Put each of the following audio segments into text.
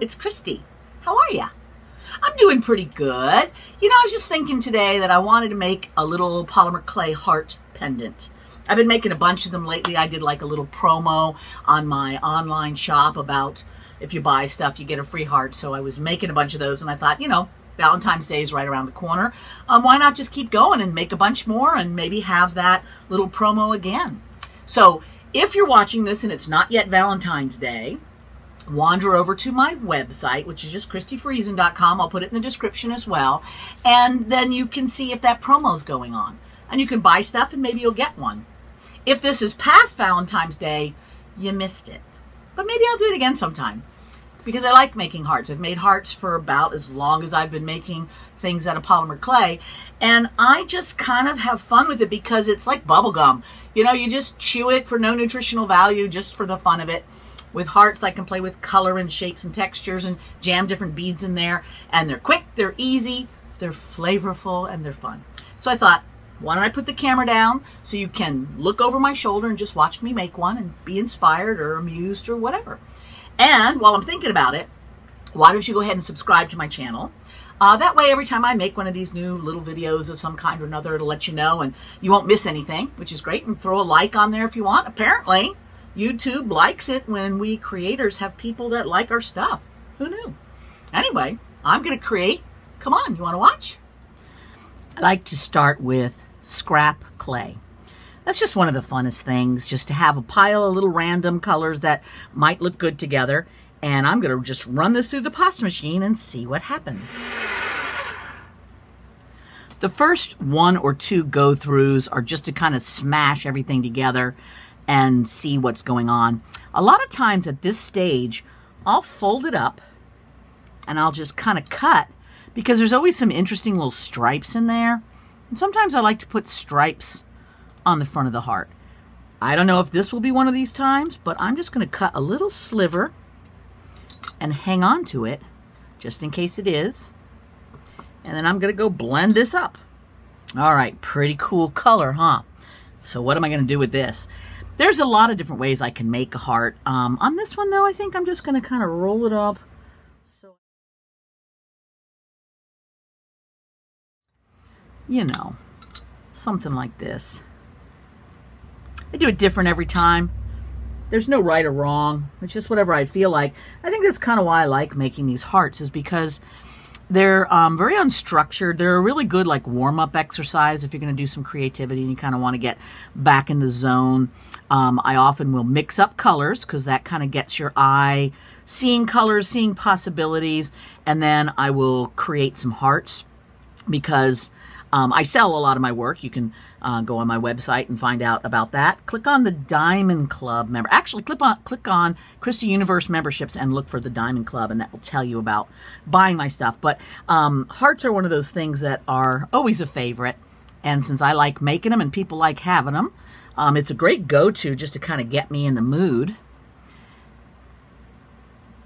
it's Christy. How are ya? I'm doing pretty good. You know, I was just thinking today that I wanted to make a little polymer clay heart pendant. I've been making a bunch of them lately. I did like a little promo on my online shop about if you buy stuff, you get a free heart. So I was making a bunch of those and I thought, you know, Valentine's Day is right around the corner. Why not just keep going and make a bunch more and maybe have that little promo again? So if you're watching this and it's not yet Valentine's Day, wander over to my website, which is just christyfriesen.com. I'll put it in the description as well. And then you can see if that promo is going on. And you can buy stuff and maybe you'll get one. If this is past Valentine's Day, you missed it. But maybe I'll do it again sometime because I like making hearts. I've made hearts for about as long as I've been making things out of polymer clay. And I just kind of have fun with it because it's like bubble gum. You know, you just chew it for no nutritional value, just for the fun of it. With hearts, I can play with color and shapes and textures and jam different beads in there. And they're quick, they're easy, they're flavorful, and they're fun. So I thought, why don't I put the camera down so you can look over my shoulder and just watch me make one and be inspired or amused or whatever. And while I'm thinking about it, why don't you go ahead and subscribe to my channel? That way, every time I make one of these new little videos of some kind or another, it'll let you know and you won't miss anything, which is great. And throw a like on there if you want. Apparently, YouTube likes it when we creators have people that like our stuff. Who knew? Anyway, I'm going to create. Come on, you want to watch? I like to start with scrap clay. That's just one of the funnest things, just to have a pile of little random colors that might look good together. And I'm going to just run this through the pasta machine and see what happens. The first one or two go-throughs are just to kind of smash everything together and see what's going on. A lot of times at this stage, I'll fold it up and I'll just kind of cut because there's always some interesting little stripes in there. And sometimes I like to put stripes on the front of the heart. I don't know if this will be one of these times, but I'm just going to cut a little sliver and hang on to it just in case it is. And then I'm going to go blend this up. All right, pretty cool color, huh? So what am I going to do with this? There's a lot of different ways I can make a heart. On this one, though, I think I'm just going to kind of roll it up. So, you know, something like this. I do it different every time. There's no right or wrong. It's just whatever I feel like. I think that's kind of why I like making these hearts, is because they're very unstructured. They're a really good like warm-up exercise if you're going to do some creativity and you kind of want to get back in the zone. I often will mix up colors because that kind of gets your eye seeing colors, seeing possibilities, and then I will create some hearts because I sell a lot of my work. You can go on my website and find out about that. Click on the Diamond Club member. Actually, click on Christy Universe memberships and look for the Diamond Club, and that will tell you about buying my stuff. But hearts are one of those things that are always a favorite. And since I like making them and people like having them, it's a great go-to just to kind of get me in the mood.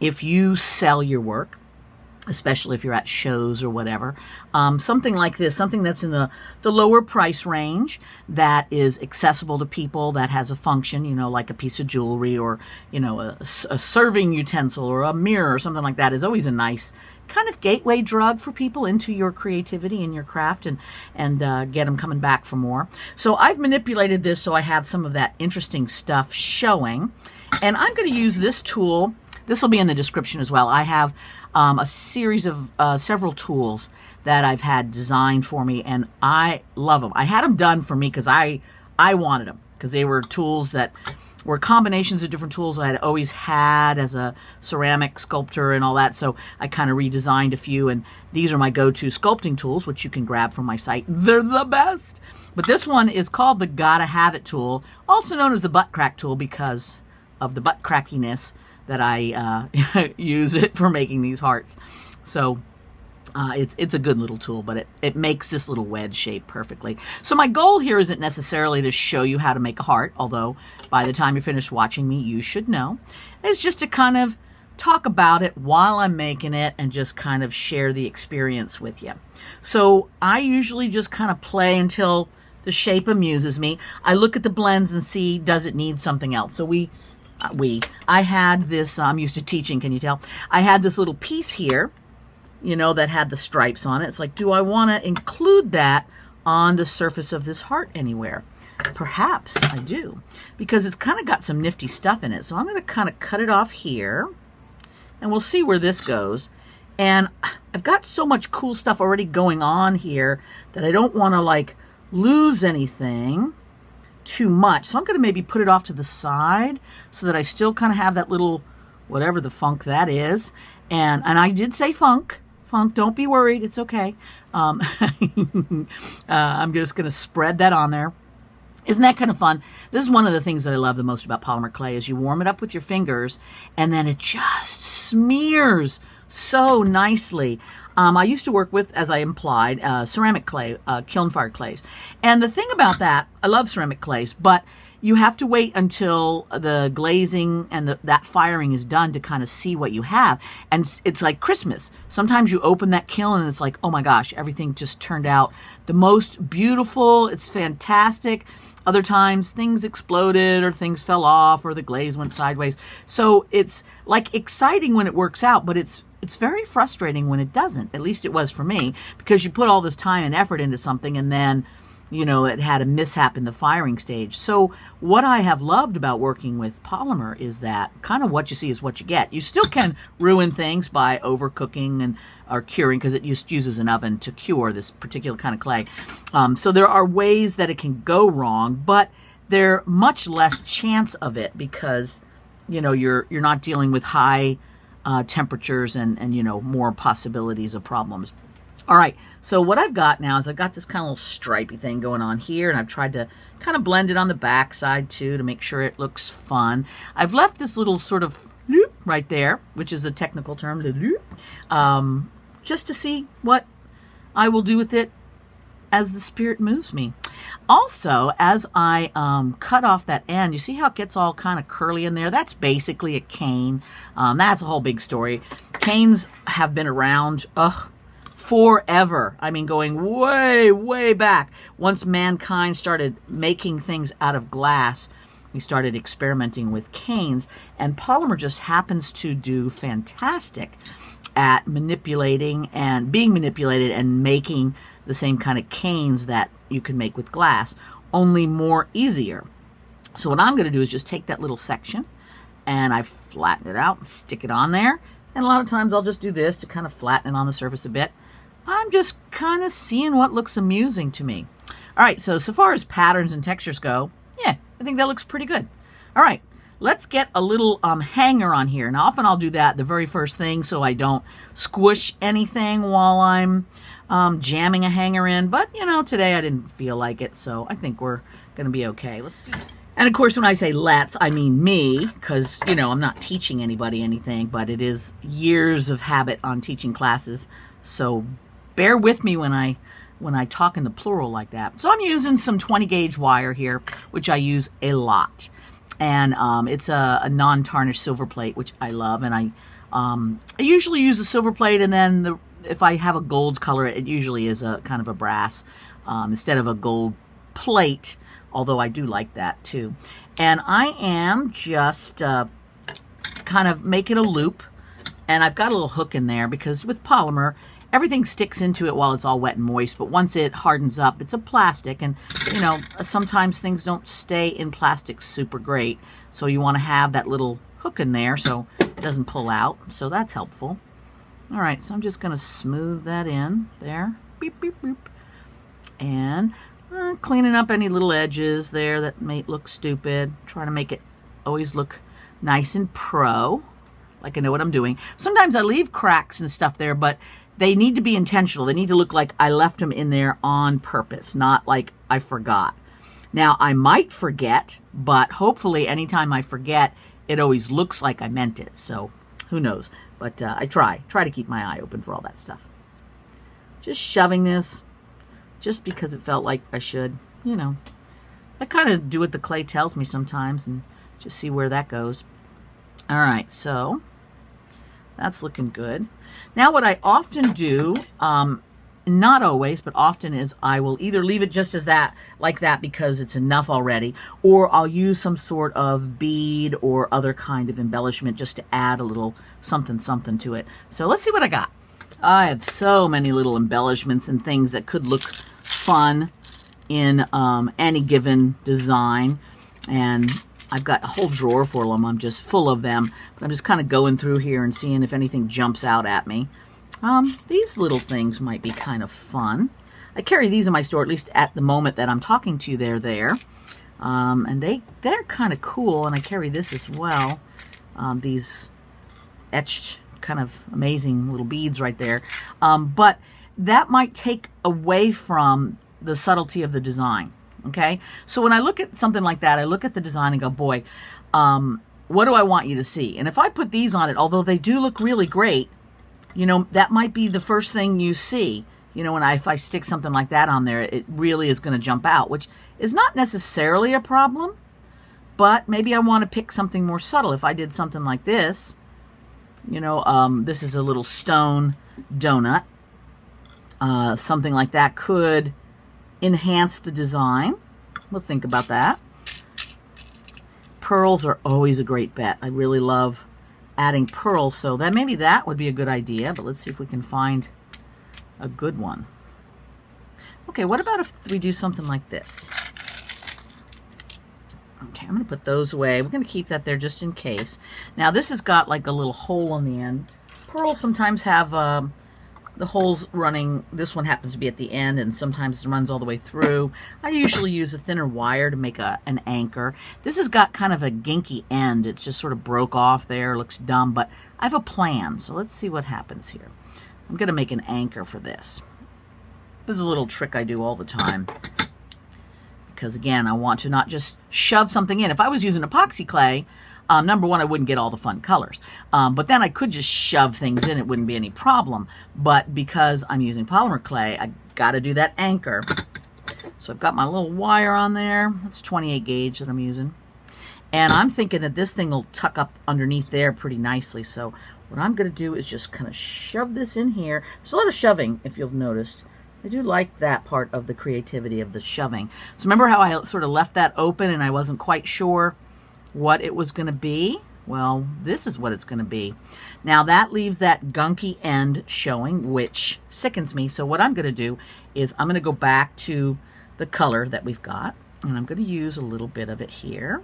If you sell your work, especially if you're at shows or whatever, something like this, something that's in the lower price range that is accessible to people, that has a function, you know, like a piece of jewelry or, you know, a serving utensil or a mirror or something like that, is always a nice kind of gateway drug for people into your creativity and your craft, and get them coming back for more. So I've manipulated this so I have some of that interesting stuff showing, and I'm going to use this tool. This will be in the description as well. I have a series of several tools that I've had designed for me, and I love them. I had them done for me because I wanted them, because they were tools that were combinations of different tools I had always had as a ceramic sculptor and all that. So I kind of redesigned a few, and these are my go-to sculpting tools, which you can grab from my site. They're the best. But this one is called the Gotta Have It tool, also known as the butt crack tool because of the butt crackiness that I use it for making these hearts. So it's a good little tool, but it makes this little wedge shape perfectly. So my goal here isn't necessarily to show you how to make a heart, although by the time you're finished watching me, you should know. It's just to kind of talk about it while I'm making it and just kind of share the experience with you. So I usually just kind of play until the shape amuses me. I look at the blends and see, does it need something else? So we I had this, I'm used to teaching, can you tell? I had this little piece here, you know, that had the stripes on it. It's like, do I want to include that on the surface of this heart anywhere? Perhaps I do, because it's kind of got some nifty stuff in it. So I'm going to kind of cut it off here, and we'll see where this goes. And I've got so much cool stuff already going on here that I don't want to like lose anything too much. So I'm going to maybe put it off to the side so that I still kind of have that little, whatever the funk that is. And I did say funk, don't be worried. It's okay. I'm just going to spread that on there. Isn't that kind of fun? This is one of the things that I love the most about polymer clay is you warm it up with your fingers and then it just smears so nicely. I used to work with, as I implied, ceramic clay, kiln-fired clays. And the thing about that, I love ceramic clays, but you have to wait until the glazing and that firing is done to kind of see what you have. And it's like Christmas. Sometimes you open that kiln and it's like, oh my gosh, everything just turned out the most beautiful. It's fantastic. Other times things exploded or things fell off or the glaze went sideways. So it's like exciting when it works out, but it's very frustrating when it doesn't. At least it was for me, because you put all this time and effort into something and then, you know, it had a mishap in the firing stage. So what I have loved about working with polymer is that kind of what you see is what you get. You still can ruin things by overcooking or curing, because it uses an oven to cure this particular kind of clay. So there are ways that it can go wrong, but there's much less chance of it because, you know, you're not dealing with high temperatures and you know, more possibilities of problems. All right, so what I've got now is I've got this kind of little stripy thing going on here, and I've tried to kind of blend it on the back side too to make sure it looks fun. I've left this little sort of loop right there, which is a technical term, the loop, just to see what I will do with it as the spirit moves me. Also, as I cut off that end, you see how it gets all kind of curly in there? That's basically a cane. That's a whole big story. Canes have been around, forever. I mean, going way, way back. Once mankind started making things out of glass, we started experimenting with canes, and polymer just happens to do fantastic at manipulating and being manipulated and making the same kind of canes that you can make with glass, only more easier. So what I'm going to do is just take that little section and I flatten it out and stick it on there. And a lot of times I'll just do this to kind of flatten it on the surface a bit. I'm just kind of seeing what looks amusing to me. All right, so far as patterns and textures go, yeah, I think that looks pretty good. All right, let's get a little hanger on here. And often I'll do that the very first thing so I don't squish anything while I'm jamming a hanger in. But, you know, today I didn't feel like it, so I think we're going to be okay. Let's do it. And of course, when I say let's, I mean me, because, you know, I'm not teaching anybody anything, but it is years of habit on teaching classes. So bear with me when I talk in the plural like that. So I'm using some 20 gauge wire here, which I use a lot. And it's a non-tarnished silver plate, which I love. And I usually use a silver plate, and then if I have a gold color, it usually is a kind of a brass instead of a gold plate, although I do like that too. And I am just kind of making a loop, and I've got a little hook in there because with polymer, everything sticks into it while it's all wet and moist, but once it hardens up, it's a plastic, and you know, sometimes things don't stay in plastic super great, so you want to have that little hook in there so it doesn't pull out, so that's helpful. All right, so I'm just going to smooth that in there, beep, beep, beep, and cleaning up any little edges there that may look stupid, trying to make it always look nice and pro, like I know what I'm doing. Sometimes I leave cracks and stuff there, but they need to be intentional. They need to look like I left them in there on purpose, not like I forgot. Now, I might forget, but hopefully anytime I forget, it always looks like I meant it. So who knows? But I try to keep my eye open for all that stuff. Just shoving this just because it felt like I should, you know. I kind of do what the clay tells me sometimes and just see where that goes. All right, so that's looking good. Now what I often do not always, but often is I will either leave it just as that, like that, because it's enough already, or I'll use some sort of bead or other kind of embellishment just to add a little something to it. So let's see what I got. I have so many little embellishments and things that could look fun in any given design, and I've got a whole drawer full of them. I'm just full of them, but I'm just kind of going through here and seeing if anything jumps out at me. These little things might be kind of fun. I carry these in my store, at least at the moment that I'm talking to you, they're there. And they're kind of cool, and I carry this as well. These etched kind of amazing little beads right there. But that might take away from the subtlety of the design, okay? So when I look at something like that, I look at the design and go, boy, what do I want you to see? And if I put these on it, although they do look really great, you know, that might be the first thing you see. You know, if I stick something like that on there, it really is going to jump out, which is not necessarily a problem, but maybe I want to pick something more subtle. If I did something like this, you know, this is a little stone donut. Something like that could enhance the design. We'll think about that. Pearls are always a great bet. I really love adding pearls, so that maybe that would be a good idea, but let's see if we can find a good one. Okay, what about if we do something like this? Okay, I'm going to put those away. We're going to keep that there just in case. Now, this has got like a little hole on the end. Pearls sometimes have the holes running. This one happens to be at the end, and sometimes it runs all the way through. I usually use a thinner wire to make an anchor. This has got kind of a ginky end. It just sort of broke off there. Looks dumb, but I have a plan, so let's see what happens here. I'm going to make an anchor for this. This is a little trick I do all the time, because again, I want to not just shove something in. If I was using epoxy clay, number one, I wouldn't get all the fun colors. But then I could just shove things in. It wouldn't be any problem. But because I'm using polymer clay, I got to do that anchor. So I've got my little wire on there. That's 28 gauge that I'm using. And I'm thinking that this thing will tuck up underneath there pretty nicely. So what I'm going to do is just kind of shove this in here. There's a lot of shoving, if you've noticed. I do like that part of the creativity of the shoving. So remember how I sort of left that open and I wasn't quite sure what it was going to be? Well, this is what it's going to be. Now that leaves that gunky end showing, which sickens me. So what I'm going to do is I'm going to go back to the color that we've got, and I'm going to use a little bit of it here.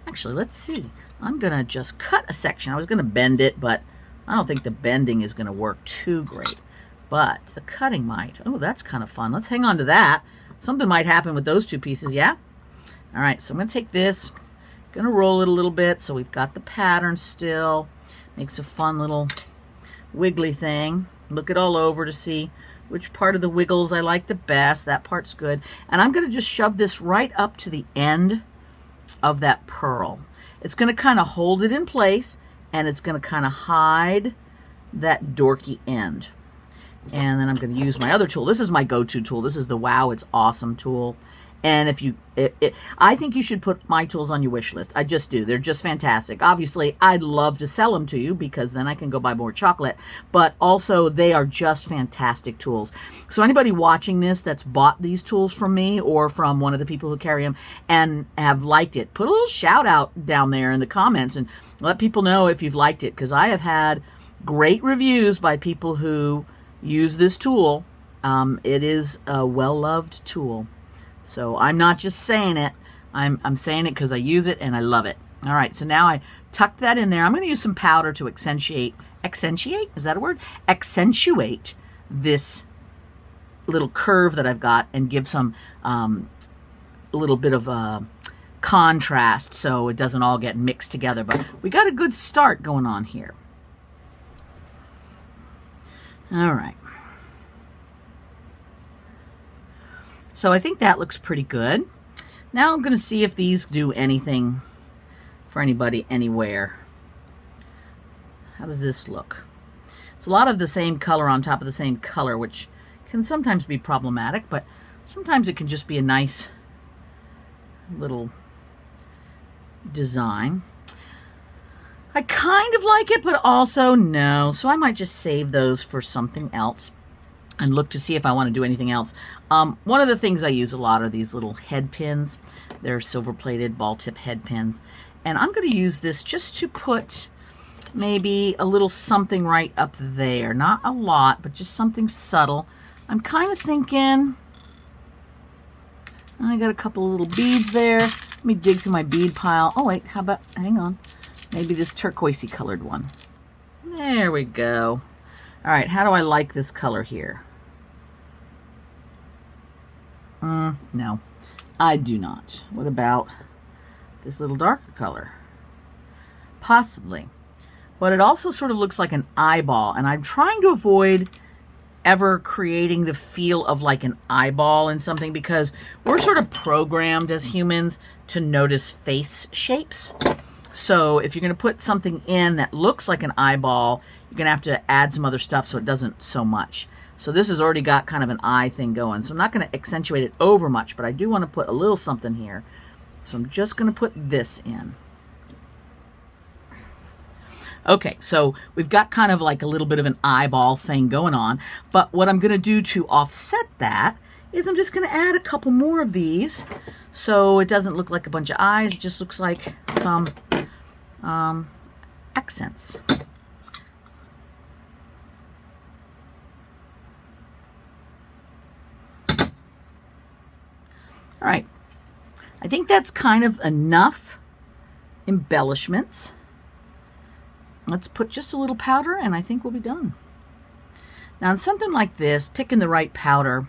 Actually, let's see. I'm going to just cut a section. I was going to bend it, but I don't think the bending is going to work too great. But the cutting might. Oh, that's kind of fun. Let's hang on to that. Something might happen with those two pieces, yeah? All right, so I'm going to take this. Going to roll it a little bit so we've got the pattern still. Makes a fun little wiggly thing. Look it all over to see which part of the wiggles I like the best. That part's good. And I'm going to just shove this right up to the end of that pearl. It's going to kind of hold it in place, and it's going to kind of hide that dorky end. And then I'm going to use my other tool. This is my go-to tool. This is the Wow, It's Awesome tool. And if you, I think you should put my tools on your wish list. I just do. They're just fantastic. Obviously, I'd love to sell them to you because then I can go buy more chocolate. But also, they are just fantastic tools. So anybody watching this that's bought these tools from me or from one of the people who carry them and have liked it, put a little shout out down there in the comments and let people know if you've liked it. Because I have had great reviews by people who use this tool. It is a well-loved tool. So I'm not just saying it. I'm saying it because I use it and I love it. All right, so now I tuck that in there. I'm going to use some powder to accentuate, is that a word? Accentuate this little curve that I've got and give some a little bit of contrast so it doesn't all get mixed together. But we got a good start going on here. All right. So I think that looks pretty good. Now I'm going to see if these do anything for anybody anywhere. How does this look? It's a lot of the same color on top of the same color, which can sometimes be problematic, but sometimes it can just be a nice little design. I kind of like it, but also no. So I might just save those for something else. and look to see if I want to do anything else. One of the things I use a lot are these little head pins. They're silver-plated ball tip head pins. And I'm going to use this just to put maybe a little something right up there. Not a lot, but just something subtle. I'm kind of thinking, I got a couple of little beads there. Let me dig through my bead pile. Oh wait, how about, hang on. Maybe this turquoisey colored one. There we go. All right, how do I like this color here? No, I do not. What about this little darker color? Possibly. But it also sort of looks like an eyeball, and I'm trying to avoid ever creating the feel of like an eyeball in something, because we're sort of programmed as humans to notice face shapes. So if you're going to put something in that looks like an eyeball, you're going to have to add some other stuff so it doesn't so much. So this has already got kind of an eye thing going. So I'm not going to accentuate it over much, but I do want to put a little something here. So I'm just going to put this in. Okay, so we've got kind of like a little bit of an eyeball thing going on. But what I'm going to do to offset that is I'm just going to add a couple more of these. So it doesn't look like a bunch of eyes. It just looks like some accents. All right, I think that's kind of enough embellishments. Let's put just a little powder and I think we'll be done. Now on something like this, picking the right powder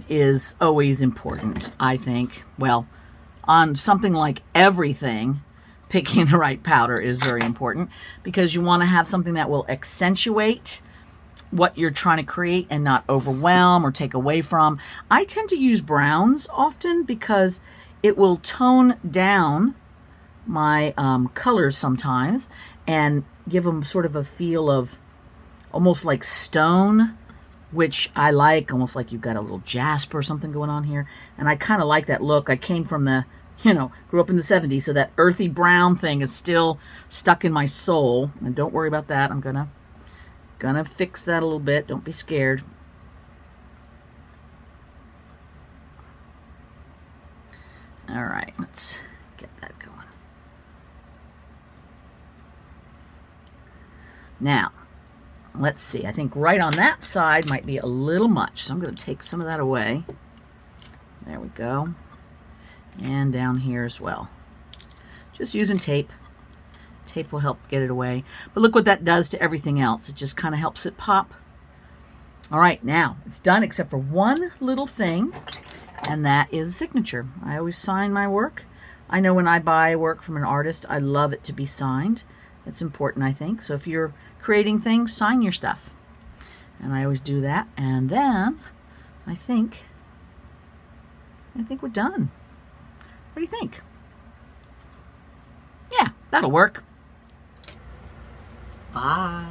is always important, I think. Well, on something like everything, picking the right powder is very important, because you want to have something that will accentuate what you're trying to create and not overwhelm or take away from. I tend to use browns often because it will tone down my colors sometimes and give them sort of a feel of almost like stone, which I like, almost like you've got a little jasper or something going on here. And I kind of like that look. I came from the, grew up in the 70s, so that earthy brown thing is still stuck in my soul. And don't worry about that. I'm gonna fix that a little bit. Don't be scared. All right, let's get that going. Now, let's see. I think right on that side might be a little much, so I'm going to take some of that away. There we go. And down here as well. Just using tape. Tape will help get it away. But look what that does to everything else. It just kind of helps it pop. All right, now it's done except for one little thing, and that is a signature. I always sign my work. I know when I buy work from an artist, I love it to be signed. It's important, I think. So if you're creating things, sign your stuff. And I always do that. And then I think we're done. What do you think? Yeah, that'll work. Bye.